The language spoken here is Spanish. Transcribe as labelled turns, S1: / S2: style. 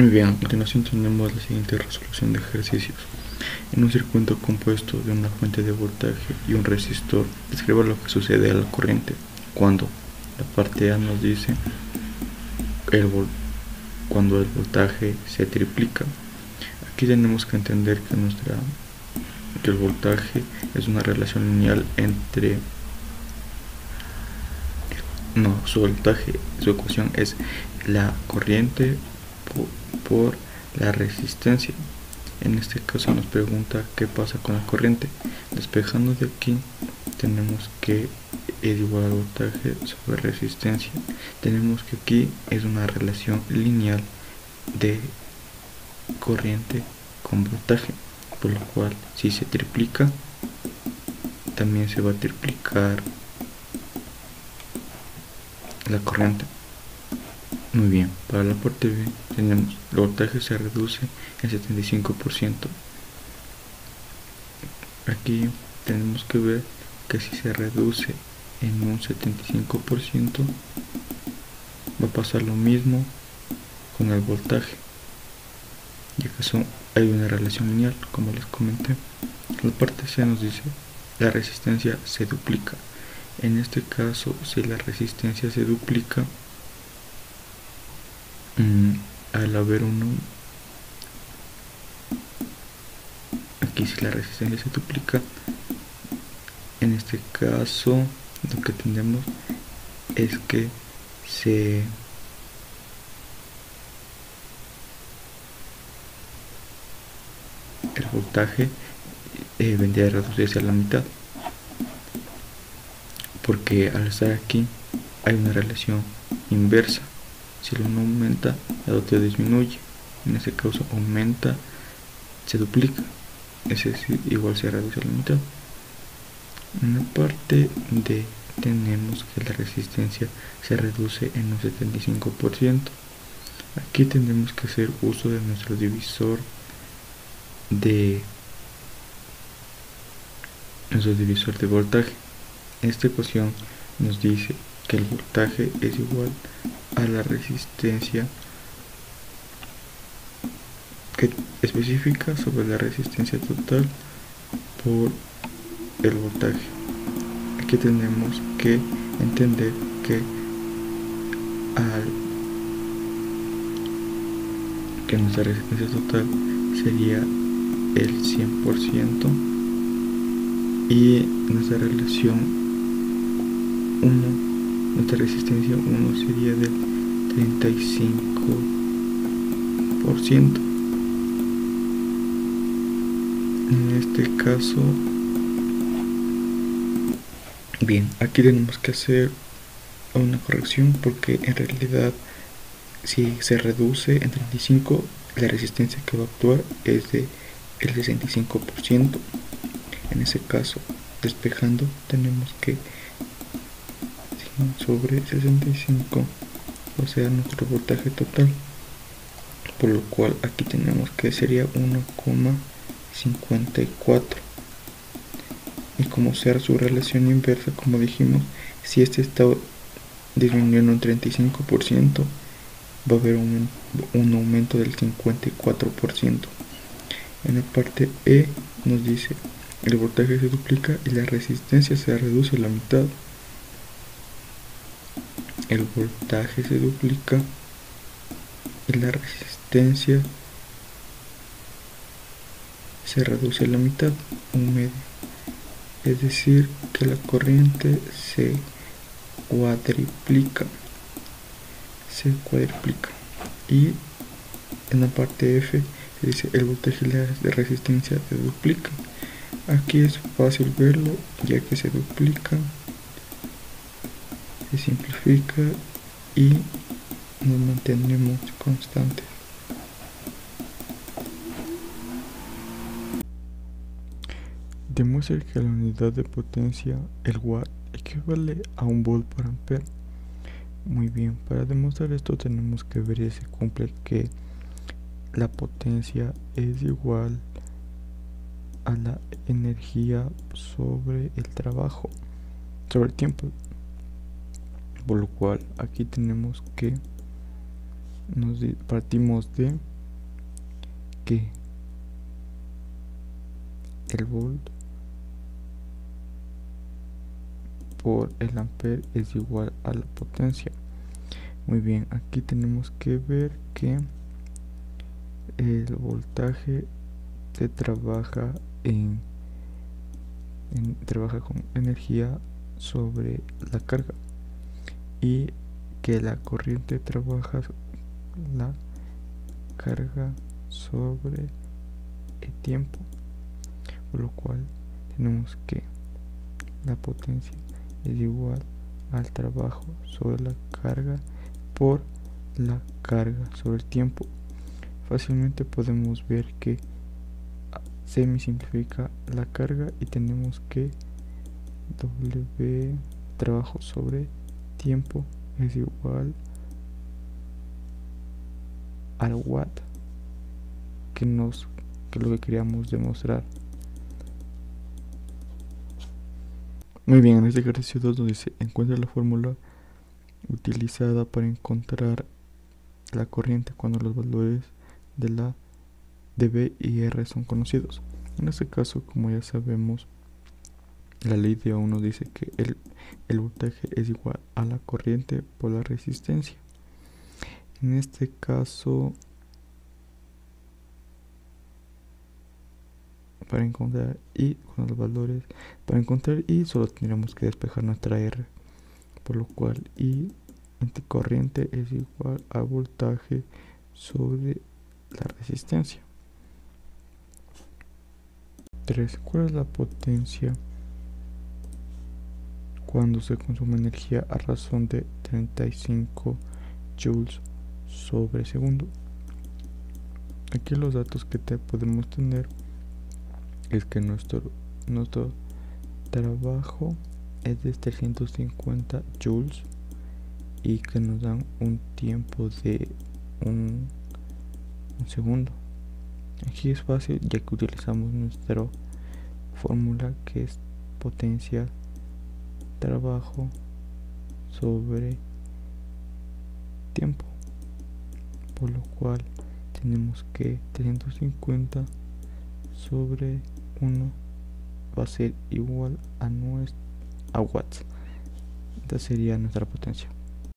S1: Muy bien, a continuación tenemos la siguiente resolución de ejercicios. En un circuito compuesto de una fuente de voltaje y un resistor, describa lo que sucede a la corriente cuando la parte A nos dice cuando el voltaje se triplica. Aquí tenemos que entender que el voltaje es una relación lineal entre su voltaje, su ecuación es la corriente por la resistencia. En este caso nos pregunta qué pasa con la corriente. Despejando de aquí, tenemos que es igual al voltaje sobre resistencia. Tenemos que aquí es una relación lineal de corriente con voltaje, por lo cual si se triplica, también se va a triplicar la corriente. Muy bien, para la parte B tenemos el voltaje se reduce en 75%. Aquí tenemos que ver que si se reduce en un 75%, va a pasar lo mismo con el voltaje, ya que hay una relación lineal, como les comenté. La parte C nos dice la resistencia se duplica. En este caso, si la resistencia se duplica, al haber aquí si la resistencia se duplica, en este caso lo que tenemos es que el voltaje vendría a reducirse a la mitad, porque al estar aquí hay una relación inversa. Si el uno aumenta, el otro disminuye. En este caso aumenta, se duplica, es decir, igual se reduce a la mitad. En la parte D tenemos que la resistencia se reduce en un 75%. Aquí tenemos que hacer uso de nuestro divisor de voltaje. Esta ecuación nos dice que el voltaje es igual a la resistencia que específica sobre la resistencia total por el voltaje. Aquí tenemos que entender que nuestra resistencia total sería el 100% y nuestra relación 1, nuestra resistencia 1 sería del 35%. En este caso, bien, aquí tenemos que hacer una corrección porque en realidad si se reduce en 35, la resistencia que va a actuar es de el 65%. En ese caso, despejando, tenemos que sobre 65, o sea, nuestro voltaje total, por lo cual aquí tenemos que sería 1,54. Y como sea su relación inversa, como dijimos, si este está disminuyendo un 35%, va a haber un aumento del 54%. En la parte E nos dice el voltaje se duplica y la resistencia se reduce a la mitad. El voltaje se duplica y la resistencia se reduce a la mitad, un medio. Es decir, que la corriente se cuadriplica. Y en la parte F dice el voltaje y la resistencia se duplican. Aquí es fácil verlo, ya que se duplica, se simplifica y nos mantenemos constantes. Demuestra que la unidad de potencia, el watt, equivale a 1 volt por ampere. Muy bien, para demostrar esto tenemos que ver si se cumple que la potencia es igual a la energía sobre el trabajo, sobre el tiempo. Por lo cual aquí tenemos que partimos de que el volt por el ampere es igual a la potencia. Muy bien, aquí tenemos que ver que el voltaje se trabaja trabaja con energía sobre la carga, y que la corriente trabaja la carga sobre el tiempo, por lo cual tenemos que la potencia es igual al trabajo sobre la carga por la carga sobre el tiempo. Fácilmente podemos ver que semi simplifica la carga y tenemos que W trabajo sobre tiempo es igual al watt que es lo que queríamos demostrar. Muy bien, en este ejercicio 2 donde se encuentra la fórmula utilizada para encontrar la corriente cuando los valores de la dB y R son conocidos. En este caso, como ya sabemos, la ley de Ohm nos dice que el voltaje es igual a la corriente por la resistencia. En este caso, para encontrar I con los valores, para encontrar I solo tendríamos que despejar nuestra R, por lo cual I entre corriente es igual a voltaje sobre la resistencia. 3. ¿Cuál es la potencia cuando se consume energía a razón de 35 joules sobre segundo? Aquí los datos que podemos tener es que nuestro trabajo es de 350 joules y que nos dan un tiempo de un segundo. Aquí es fácil ya que utilizamos nuestra fórmula que es potencia trabajo sobre tiempo, por lo cual tenemos que 350 sobre 1 va a ser igual a watts. Esta sería nuestra potencia.